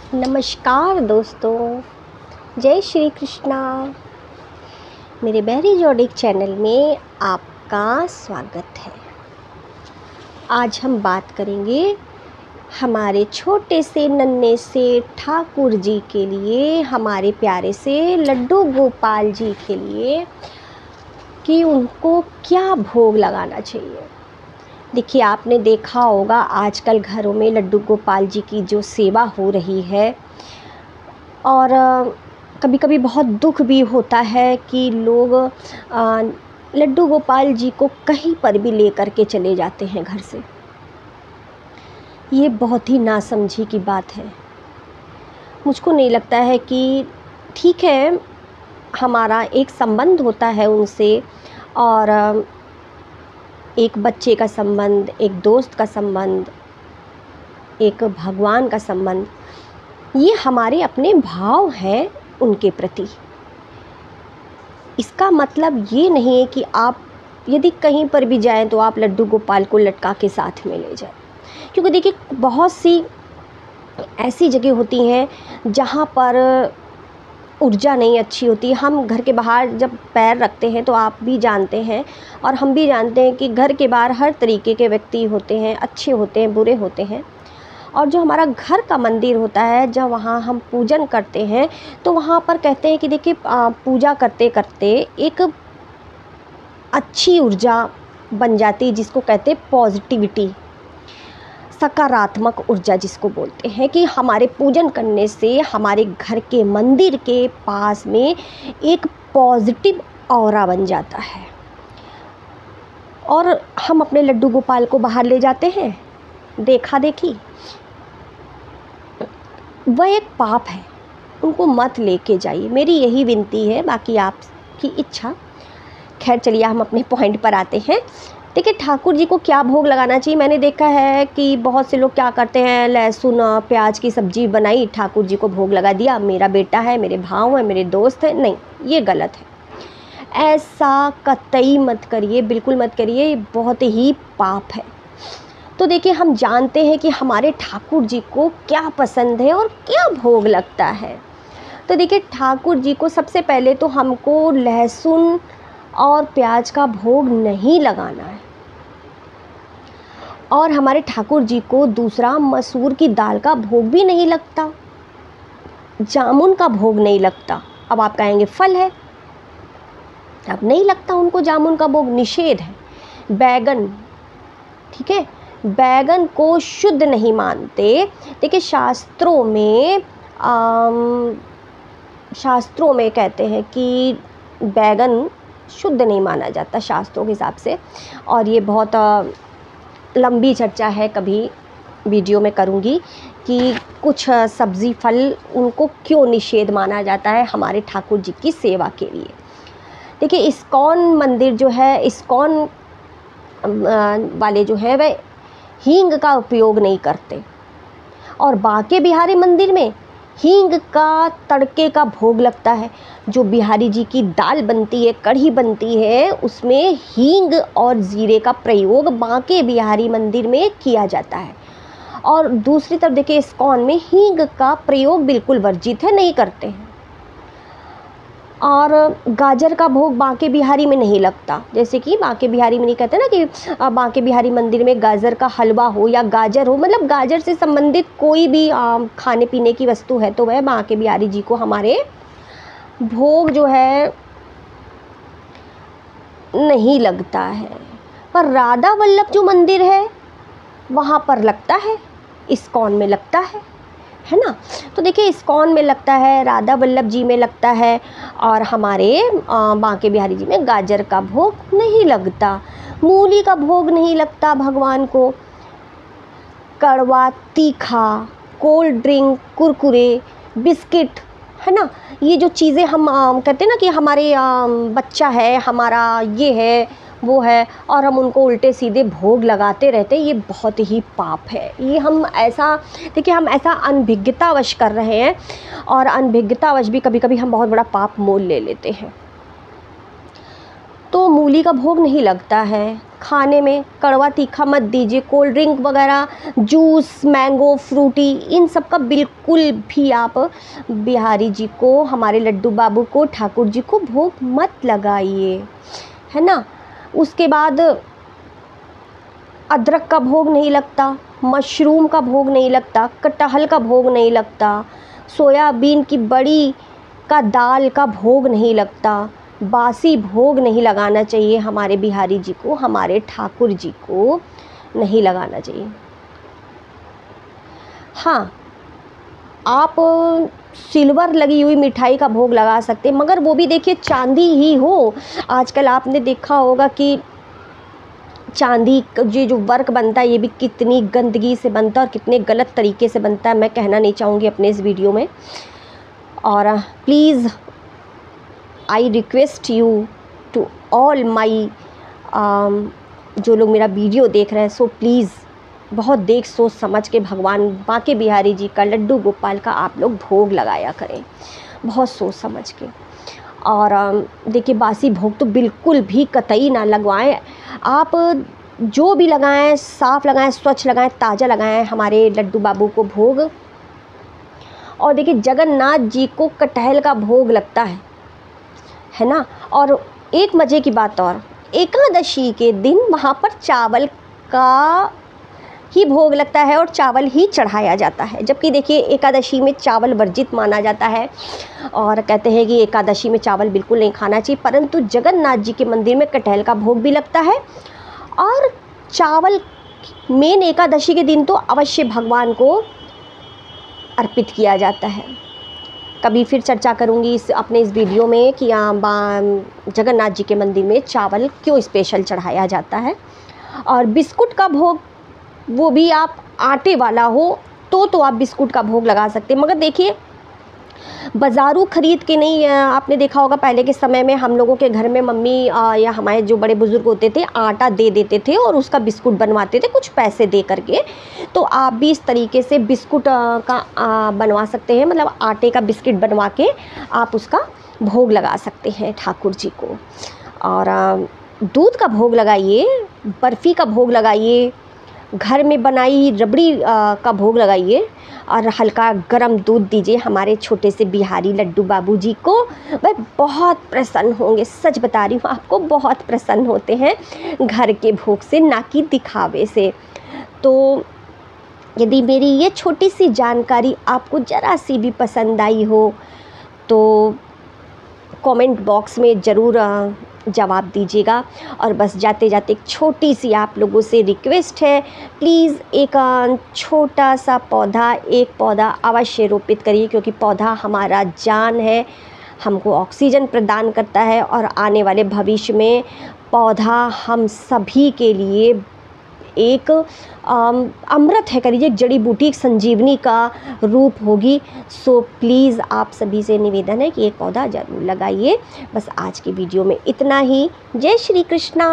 नमस्कार दोस्तों, जय श्री कृष्णा। मेरे बहरी जोडिक चैनल में आपका स्वागत है। आज हम बात करेंगे हमारे छोटे से नन्हे से ठाकुर जी के लिए, हमारे प्यारे से लड्डू गोपाल जी के लिए कि उनको क्या भोग लगाना चाहिए। देखिए, आपने देखा होगा आजकल घरों में लड्डू गोपाल जी की जो सेवा हो रही है, और कभी कभी बहुत दुख भी होता है कि लोग लड्डू गोपाल जी को कहीं पर भी ले कर के चले जाते हैं घर से। ये बहुत ही नासमझी की बात है। मुझको नहीं लगता है कि ठीक है, हमारा एक संबंध होता है उनसे, और एक बच्चे का संबंध, एक दोस्त का संबंध, एक भगवान का संबंध, ये हमारे अपने भाव हैं उनके प्रति। इसका मतलब ये नहीं है कि आप यदि कहीं पर भी जाएं तो आप लड्डू गोपाल को लटका के साथ में ले जाएं, क्योंकि देखिए बहुत सी ऐसी जगह होती हैं जहाँ पर ऊर्जा नहीं अच्छी होती। हम घर के बाहर जब पैर रखते हैं तो आप भी जानते हैं और हम भी जानते हैं कि घर के बाहर हर तरीके के व्यक्ति होते हैं, अच्छे होते हैं, बुरे होते हैं। और जो हमारा घर का मंदिर होता है, जब वहाँ हम पूजन करते हैं तो वहाँ पर कहते हैं कि देखिए पूजा करते करते एक अच्छी ऊर्जा बन जाती है, जिसको कहते हैं पॉजिटिविटी, सकारात्मक ऊर्जा जिसको बोलते हैं, कि हमारे पूजन करने से हमारे घर के मंदिर के पास में एक पॉजिटिव ऑरा बन जाता है। और हम अपने लड्डू गोपाल को बाहर ले जाते हैं देखा देखी, वह एक पाप है, उनको मत लेके जाइए, मेरी यही विनती है, बाकी आपकी इच्छा। खैर चलिए, हम अपने पॉइंट पर आते हैं। देखिए, ठाकुर जी को क्या भोग लगाना चाहिए। मैंने देखा है कि बहुत से लोग क्या करते हैं, लहसुन प्याज की सब्जी बनाई, ठाकुर जी को भोग लगा दिया, मेरा बेटा है, मेरे भाव है, मेरे दोस्त है। नहीं, ये गलत है, ऐसा कतई मत करिए, बिल्कुल मत करिए, ये बहुत ही पाप है। तो देखिए, हम जानते हैं कि हमारे ठाकुर जी को क्या पसंद है और क्या भोग लगता है। तो देखिए, ठाकुर जी को सबसे पहले तो हमको लहसुन और प्याज का भोग नहीं लगाना है, और हमारे ठाकुर जी को दूसरा मसूर की दाल का भोग भी नहीं लगता, जामुन का भोग नहीं लगता। अब आप कहेंगे फल है, अब नहीं लगता उनको जामुन का भोग, निषेध है। बैगन, ठीक है, बैगन को शुद्ध नहीं मानते। देखिए, शास्त्रों में कहते हैं कि बैगन शुद्ध नहीं माना जाता शास्त्रों के हिसाब से, और ये बहुत लंबी चर्चा है, कभी वीडियो में करूँगी कि कुछ सब्ज़ी फल उनको क्यों निषेध माना जाता है हमारे ठाकुर जी की सेवा के लिए। देखिए, इस्कॉन मंदिर जो है, इस्कॉन वाले जो है वह हींग का उपयोग नहीं करते, और बांके बिहारी मंदिर में हींग का तड़के का भोग लगता है। जो बिहारी जी की दाल बनती है, कढ़ी बनती है, उसमें हींग और जीरे का प्रयोग बांके बिहारी मंदिर में किया जाता है। और दूसरी तरफ देखिए, इस्कॉन में हींग का प्रयोग बिल्कुल वर्जित है, नहीं करते हैं। और गाजर का भोग बांके बिहारी में नहीं लगता। जैसे कि बांके बिहारी में नहीं कहते ना कि बांके बिहारी मंदिर में गाजर का हलवा हो या गाजर हो, मतलब गाजर से संबंधित कोई भी खाने पीने की वस्तु है तो वह बांके बिहारी जी को हमारे भोग जो है नहीं लगता है। पर राधा वल्लभ जो मंदिर है वहाँ पर लगता है, इस्कॉन में लगता है ना। तो देखिए, इस्कॉन में लगता है, राधा वल्लभ जी में लगता है, और हमारे बांके बिहारी जी में गाजर का भोग नहीं लगता, मूली का भोग नहीं लगता भगवान को। कड़वा, तीखा, कोल्ड ड्रिंक, कुरकुरे, बिस्किट, है ना, ये जो चीज़ें हम कहते हैं ना कि हमारे बच्चा है, हमारा ये है वो है, और हम उनको उल्टे सीधे भोग लगाते रहते हैं, ये बहुत ही पाप है। ये हम ऐसा, देखिए, हम ऐसा अनभिज्ञतावश कर रहे हैं, और अनभिज्ञतावश भी कभी कभी हम बहुत बड़ा पाप मोल ले लेते हैं। तो मूली का भोग नहीं लगता है, खाने में कड़वा तीखा मत दीजिए। कोल्ड ड्रिंक वगैरह, जूस, मैंगो, फ्रूटी, इन सब का बिल्कुल भी आप बिहारी जी को, हमारे लड्डू बाबू को, ठाकुर जी को भोग मत लगाइए, है ना। उसके बाद अदरक का भोग नहीं लगता, मशरूम का भोग नहीं लगता, कटहल का भोग नहीं लगता, सोयाबीन की बड़ी का दाल का भोग नहीं लगता। बासी भोग नहीं लगाना चाहिए हमारे बिहारी जी को, हमारे ठाकुर जी को नहीं लगाना चाहिए। हाँ, आप सिल्वर लगी हुई मिठाई का भोग लगा सकते हैं, मगर वो भी देखिए चांदी ही हो। आजकल आपने देखा होगा कि चांदी ये जो वर्क बनता है ये भी कितनी गंदगी से बनता है और कितने गलत तरीके से बनता है, मैं कहना नहीं चाहूँगी अपने इस वीडियो में। और please I request you to all my जो लोग मेरा वीडियो देख रहे हैं, सो प्लीज़ बहुत देख सोच समझ के भगवान बांके बिहारी जी का, लड्डू गोपाल का आप लोग भोग लगाया करें, बहुत सोच समझ के। और देखिए बासी भोग तो बिल्कुल भी कतई ना लगवाएं। आप जो भी लगाएं साफ़ लगाएं, स्वच्छ लगाएं, ताज़ा लगाएं हमारे लड्डू बाबू को भोग। और देखिए जगन्नाथ जी को कटहल का भोग लगता है ना। और एक मज़े की बात और, एकादशी के दिन वहाँ पर चावल का ही भोग लगता है और चावल ही चढ़ाया जाता है। जबकि देखिए एकादशी में चावल वर्जित माना जाता है और कहते हैं कि एकादशी में चावल बिल्कुल नहीं खाना चाहिए, परंतु जगन्नाथ जी के मंदिर में कटहल का भोग भी लगता है और चावल मेन एकादशी के दिन तो अवश्य भगवान को अर्पित किया जाता है। कभी फिर चर्चा करूंगी अपने इस वीडियो में कि जगन्नाथ जी के मंदिर में चावल क्यों स्पेशल चढ़ाया जाता है। और बिस्कुट का भोग, वो भी आप आटे वाला हो तो आप बिस्कुट का भोग लगा सकते हैं, मगर देखिए बाज़ारू ख़रीद के नहीं। आपने देखा होगा पहले के समय में हम लोगों के घर में मम्मी या हमारे जो बड़े बुज़ुर्ग होते थे आटा दे देते थे और उसका बिस्कुट बनवाते थे कुछ पैसे दे करके। तो आप भी इस तरीके से बिस्कुट का बनवा सकते हैं, मतलब आटे का बिस्किट बनवा के आप उसका भोग लगा सकते हैं ठाकुर जी को। और दूध का भोग लगाइए, बर्फ़ी का भोग लगाइए, घर में बनाई रबड़ी का भोग लगाइए और हल्का गरम दूध दीजिए हमारे छोटे से बिहारी लड्डू बाबू जी को। वह बहुत प्रसन्न होंगे, सच बता रही हूँ आपको, बहुत प्रसन्न होते हैं घर के भोग से, ना कि दिखावे से। तो यदि मेरी ये छोटी सी जानकारी आपको ज़रा सी भी पसंद आई हो तो कमेंट बॉक्स में ज़रूर जवाब दीजिएगा। और बस जाते जाते एक छोटी सी आप लोगों से रिक्वेस्ट है, प्लीज़ एक छोटा सा पौधा, एक पौधा अवश्य रोपित करिए, क्योंकि पौधा हमारा जान है, हमको ऑक्सीजन प्रदान करता है और आने वाले भविष्य में पौधा हम सभी के लिए एक अमृत है, करिए एक जड़ी बूटी, एक संजीवनी का रूप होगी। सो प्लीज़ आप सभी से निवेदन है कि एक पौधा ज़रूर लगाइए। बस आज की वीडियो में इतना ही। जय श्री कृष्णा।